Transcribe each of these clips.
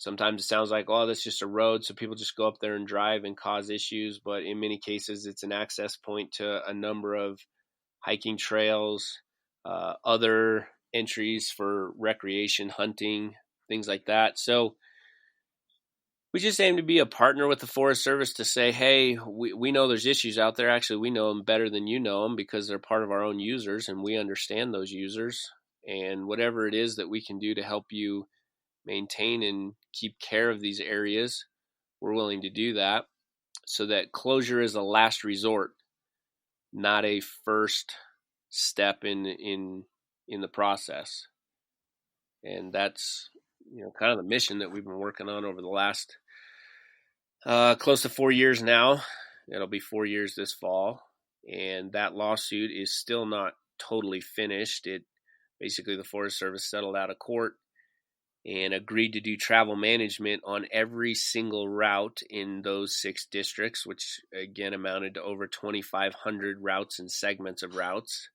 Sometimes it sounds like, oh, that's just a road, so people just go up there and drive and cause issues. But in many cases, it's an access point to a number of hiking trails, other entries for recreation, hunting, things like that. So we just aim to be a partner with the Forest Service to say, hey, we know there's issues out there. Actually, we know them better than you know them because they're part of our own users and we understand those users. And whatever it is that we can do to help you maintain and keep care of these areas, we're willing to do that, so that closure is a last resort, not a first step in the process. And that's kind of the mission that we've been working on over the last close to 4 years now. It'll be 4 years this fall, and that lawsuit is still not totally finished. It basically, the Forest Service settled out of court and agreed to do travel management on every single route in those 6 districts, which again amounted to over 2,500 routes and segments of routes.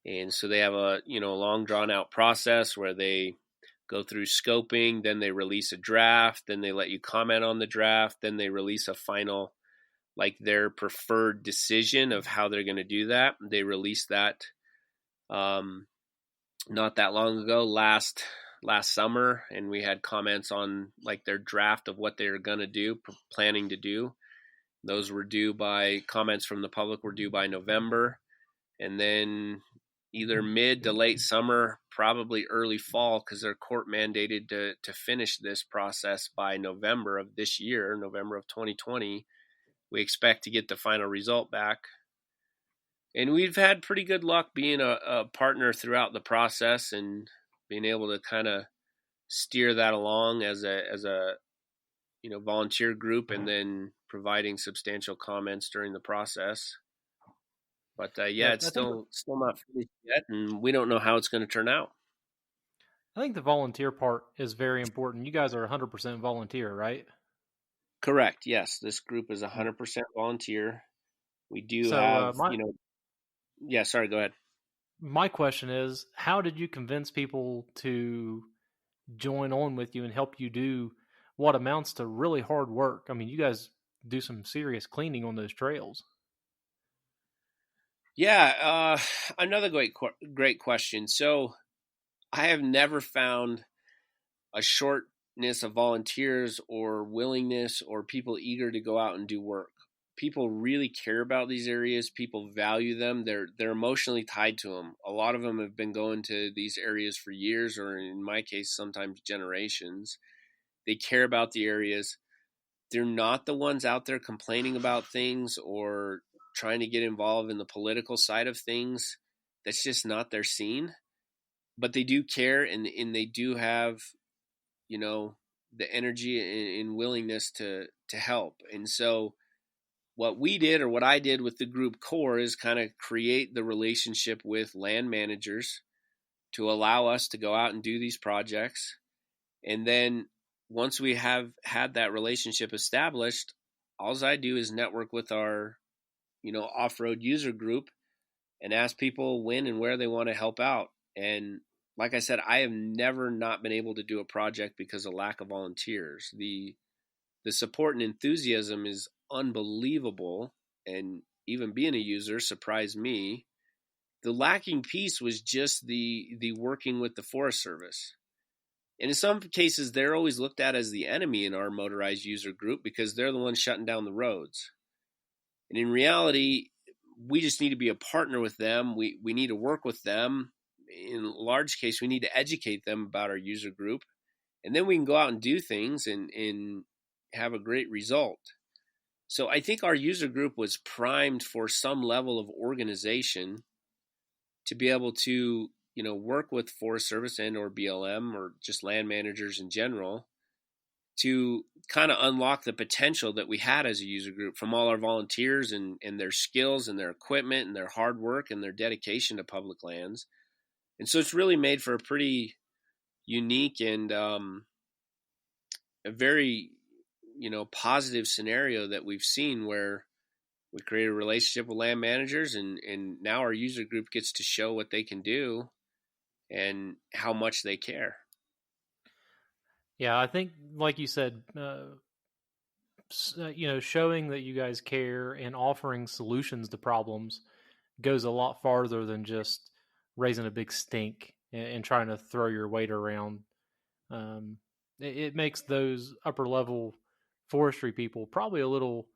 And so they have a long drawn out process where they go through scoping, then they release a draft, then they let you comment on the draft, then they release a final, like their preferred decision of how they're going to do that. They released that not that long ago, last summer, and we had comments on like their draft of what they're going to do, planning to do. Those were due by, comments from the public were due by November, and then either mid to late summer, probably early fall, because they're court mandated to finish this process by November of this year, November of 2020. We expect to get the final result back. And we've had pretty good luck being a partner throughout the process and being able to kind of steer that along as a volunteer group, and then providing substantial comments during the process. But it's still not finished yet, and we don't know how it's going to turn out. I think the volunteer part is very important. You guys are 100% volunteer, right? Correct. Yes, this group is 100% volunteer. We do So have, yeah. Sorry, go ahead. My question is, how did you convince people to join on with you and help you do what amounts to really hard work? I mean, you guys do some serious cleaning on those trails. Yeah, another great question. So I have never found a shortness of volunteers or willingness or people eager to go out and do work. People really care about these areas. People value them. They're emotionally tied to them. A lot of them have been going to these areas for years, or in my case, sometimes generations. They care about the areas. They're not the ones out there complaining about things or trying to get involved in the political side of things. That's just not their scene. But they do care, and they do have, the energy and willingness to help. And so what we did, or what I did with the group core, is kind of create the relationship with land managers to allow us to go out and do these projects. And then once we have had that relationship established, all I do is network with our, off-road user group and ask people when and where they want to help out. And like I said, I have never not been able to do a project because of lack of volunteers. The support and enthusiasm is unbelievable, and even being a user surprised me. The lacking piece was just the working with the Forest Service. And in some cases, they're always looked at as the enemy in our motorized user group because they're the ones shutting down the roads. And in reality, we just need to be a partner with them. We need to work with them. In large case, we need to educate them about our user group. And then we can go out and do things and have a great result. So I think our user group was primed for some level of organization to be able to, work with Forest Service and or BLM or just land managers in general to kind of unlock the potential that we had as a user group from all our volunteers and their skills and their equipment and their hard work and their dedication to public lands. And so it's really made for a pretty unique and a very, positive scenario that we've seen, where we create a relationship with land managers, and now our user group gets to show what they can do and how much they care. Yeah, I think, like you said, showing that you guys care and offering solutions to problems goes a lot farther than just raising a big stink and trying to throw your weight around. It makes those upper level forestry people probably a little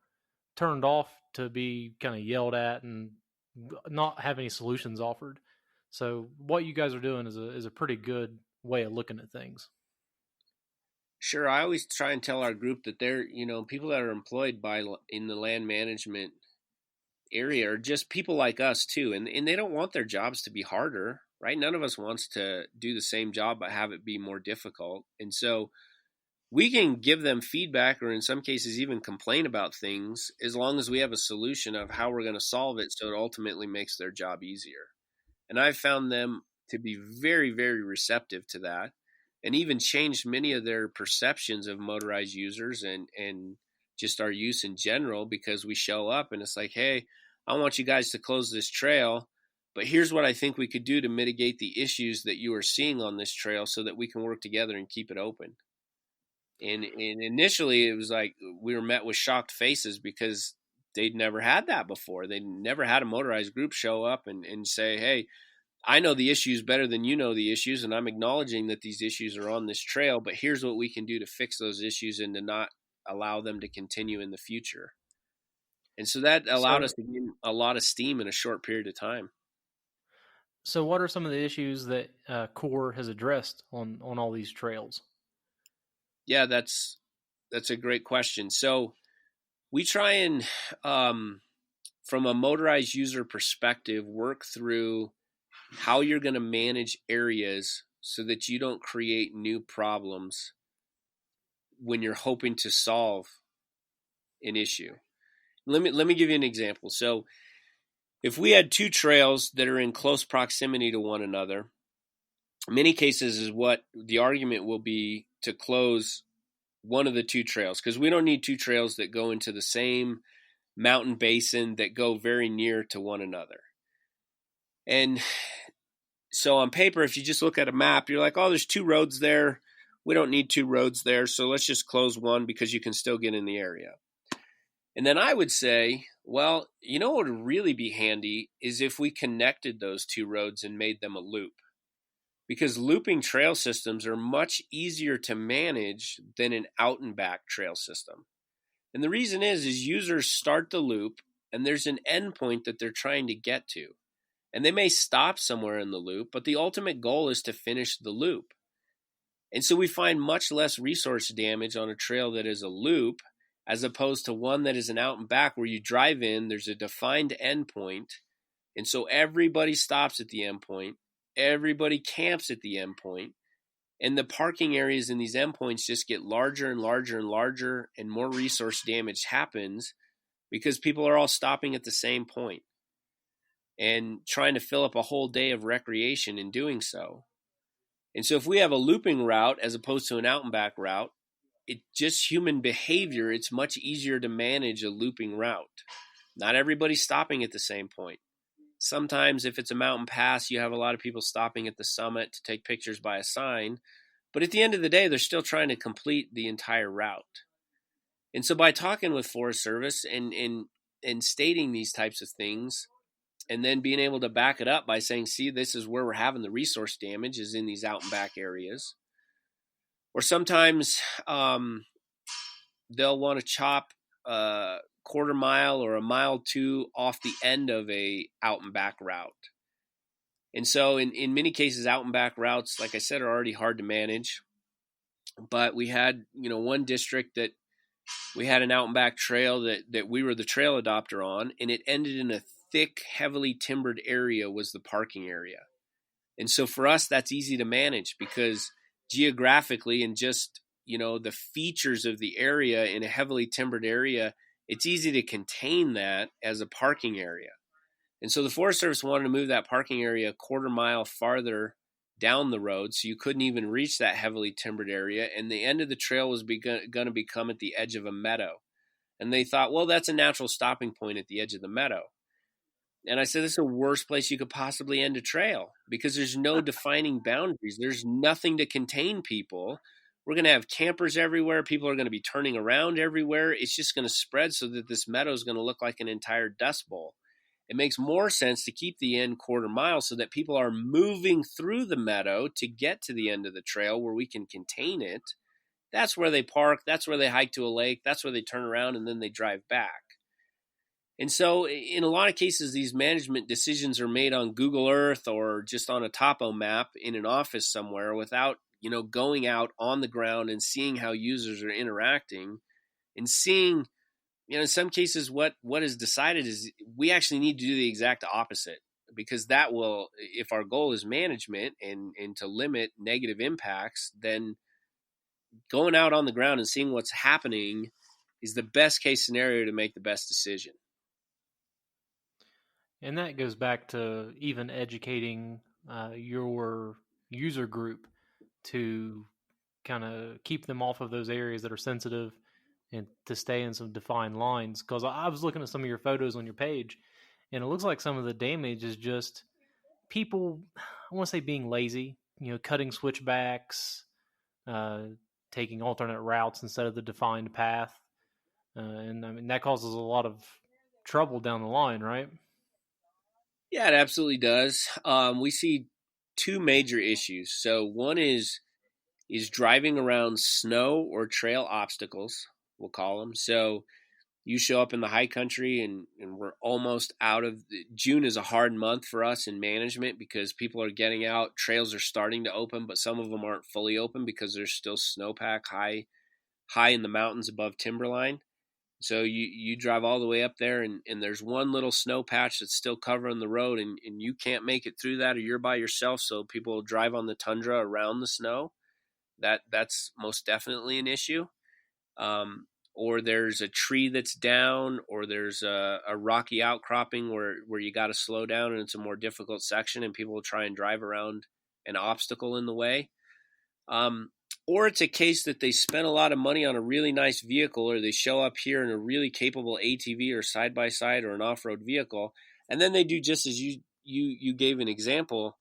turned off to be kind of yelled at and not have any solutions offered. So what you guys are doing is a pretty good way of looking at things. Sure, I always try and tell our group that they're, people that are employed in the land management area are just people like us too, and they don't want their jobs to be harder, right? None of us wants to do the same job but have it be more difficult. And so we can give them feedback, or in some cases even complain about things, as long as we have a solution of how we're going to solve it so it ultimately makes their job easier. And I've found them to be very, very receptive to that, and even changed many of their perceptions of motorized users and just our use in general, because we show up and it's like, hey, I want you guys to close this trail, but here's what I think we could do to mitigate the issues that you are seeing on this trail so that we can work together and keep it open. And initially, it was like we were met with shocked faces because they'd never had that before. They'd never had a motorized group show up and say, hey, I know the issues better than you know the issues, and I'm acknowledging that these issues are on this trail, but here's what we can do to fix those issues and to not allow them to continue in the future. And so that allowed So us to gain a lot of steam in a short period of time. so what are some of the issues that Core has addressed on all these trails? Yeah, that's a great question. So we try and, from a motorized user perspective, work through how you're going to manage areas so that you don't create new problems when you're hoping to solve an issue. Let me give you an example. So if we had two trails that are in close proximity to one another, in many cases is what the argument will be to close one of the two trails, because we don't need two trails that go into the same mountain basin that go very near to one another. And so on paper, if you just look at a map, you're like, oh, there's two roads there. We don't need two roads there, so let's just close one because you can still get in the area. And then I would say, well, you know what would really be handy is if we connected those two roads and made them a loop. Because looping trail systems are much easier to manage than an out and back trail system. And the reason is users start the loop and there's an endpoint that they're trying to get to. And they may stop somewhere in the loop, but the ultimate goal is to finish the loop. And so we find much less resource damage on a trail that is a loop as opposed to one that is an out and back where you drive in, there's a defined endpoint, and so everybody stops at the endpoint, everybody camps at the endpoint, and the parking areas in these endpoints just get larger and larger and larger, and more resource damage happens because people are all stopping at the same point and trying to fill up a whole day of recreation in doing so. And so if we have a looping route as opposed to an out and back route, it's just human behavior. It's much easier to manage a looping route. Not everybody's stopping at the same point. Sometimes if it's a mountain pass, you have a lot of people stopping at the summit to take pictures by a sign. But at the end of the day, they're still trying to complete the entire route. And so by talking with Forest Service and stating these types of things, and then being able to back it up by saying, see, this is where we're having the resource damage is in these out and back areas. Or sometimes they'll want to chop a quarter mile or a mile two off the end of a out and back route. And so in many cases, out and back routes, like I said, are already hard to manage. But we had, one district that we had an out and back trail that we were the trail adopter on, and it ended in a thick, heavily timbered area was the parking area. And so for us, that's easy to manage because geographically and just, the features of the area in a heavily timbered area, it's easy to contain that as a parking area. And so the Forest Service wanted to move that parking area a quarter mile farther down the road so you couldn't even reach that heavily timbered area. And the end of the trail was going to become at the edge of a meadow. And they thought, well, that's a natural stopping point at the edge of the meadow. And I said, this is the worst place you could possibly end a trail because there's no defining boundaries. There's nothing to contain people. we're going to have campers everywhere. People are going to be turning around everywhere. It's just going to spread so that this meadow is going to look like an entire dust bowl. It makes more sense to keep the end quarter mile so that people are moving through the meadow to get to the end of the trail where we can contain it. That's where they park. That's where they hike to a lake. That's where they turn around and then they drive back. And so in a lot of cases, these management decisions are made on Google Earth or just on a topo map in an office somewhere without, going out on the ground and seeing how users are interacting and seeing, in some cases, what is decided is we actually need to do the exact opposite, because that will, if our goal is management and to limit negative impacts, then going out on the ground and seeing what's happening is the best case scenario to make the best decision. And that goes back to even educating your user group to kind of keep them off of those areas that are sensitive and to stay in some defined lines. Because I was looking at some of your photos on your page, and it looks like some of the damage is just people, I want to say, being lazy, cutting switchbacks, uh, taking alternate routes instead of the defined path. And I mean, that causes a lot of trouble down the line, right? Yeah, it absolutely does. We see two major issues. So one is driving around snow or trail obstacles, we'll call them. So you show up in the high country and we're almost out of June is a hard month for us in management because people are getting out. Trails are starting to open, but some of them aren't fully open because there's still snowpack high in the mountains above timberline. So you drive all the way up there and there's one little snow patch that's still covering the road and you can't make it through that or you're by yourself. So people will drive on the tundra around the snow. That's most definitely an issue. Or there's a tree that's down, or there's a rocky outcropping where you got to slow down and it's a more difficult section and people will try and drive around an obstacle in the way. Or it's a case that they spent a lot of money on a really nice vehicle, or they show up here in a really capable ATV or side-by-side or an off-road vehicle, and then they do just as you gave an example,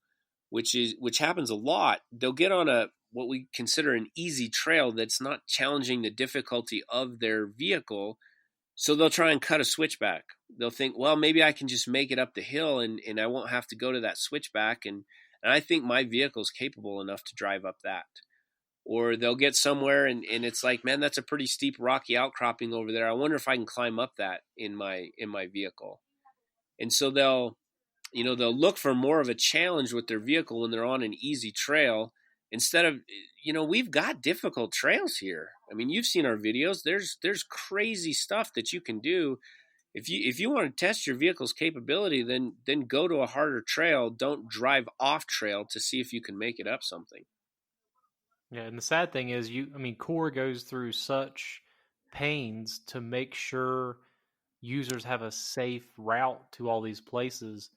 which happens a lot. They'll get on what we consider an easy trail that's not challenging the difficulty of their vehicle, so they'll try and cut a switchback. They'll think, well, maybe I can just make it up the hill and I won't have to go to that switchback, and I think my vehicle is capable enough to drive up that. Or they'll get somewhere and it's like, man, that's a pretty steep rocky outcropping over there. I wonder if I can climb up that in my vehicle. And so they'll look for more of a challenge with their vehicle when they're on an easy trail instead of, we've got difficult trails here. I mean, you've seen our videos. There's crazy stuff that you can do. If you want to test your vehicle's capability, then go to a harder trail. Don't drive off trail to see if you can make it up something. Yeah, and the sad thing is, Core goes through such pains to make sure users have a safe route to all these places.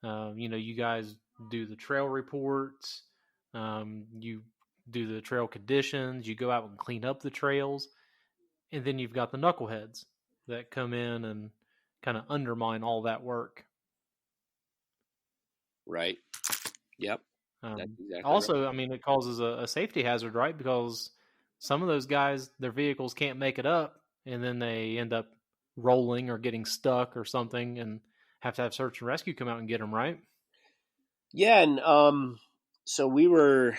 You guys do the trail reports, you do the trail conditions, you go out and clean up the trails, and then you've got the knuckleheads that come in and kind of undermine all that work. Right. Yep. That's exactly Also, right. it causes a safety hazard, right? Because some of those guys, their vehicles can't make it up, and then they end up rolling or getting stuck or something, and have to have search and rescue come out and get them, right? Yeah, and so we were,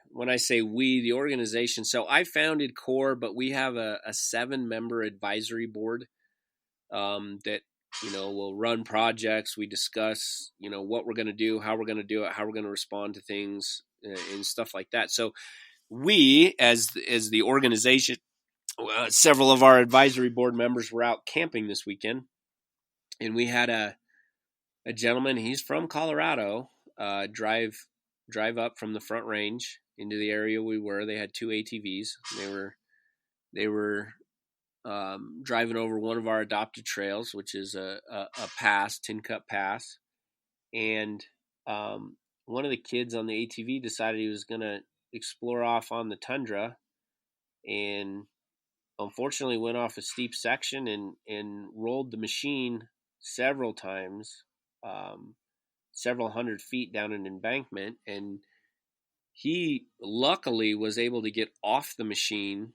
when I say we, the organization. So I founded Core, but we have a 7-member advisory board that will run projects. We discuss what we're going to do, how we're going to do it, how we're going to respond to things, and stuff like that. So we, as the organization, several of our advisory board members were out camping this weekend, and we had a gentleman. He's from Colorado. Drive up from the Front Range into the area we were. They had 2 ATVs. They were driving over one of our adopted trails, which is a pass, Tin Cup Pass, and one of the kids on the ATV decided he was going to explore off on the tundra, and unfortunately went off a steep section and rolled the machine several times, several hundred feet down an embankment, and he luckily was able to get off the machine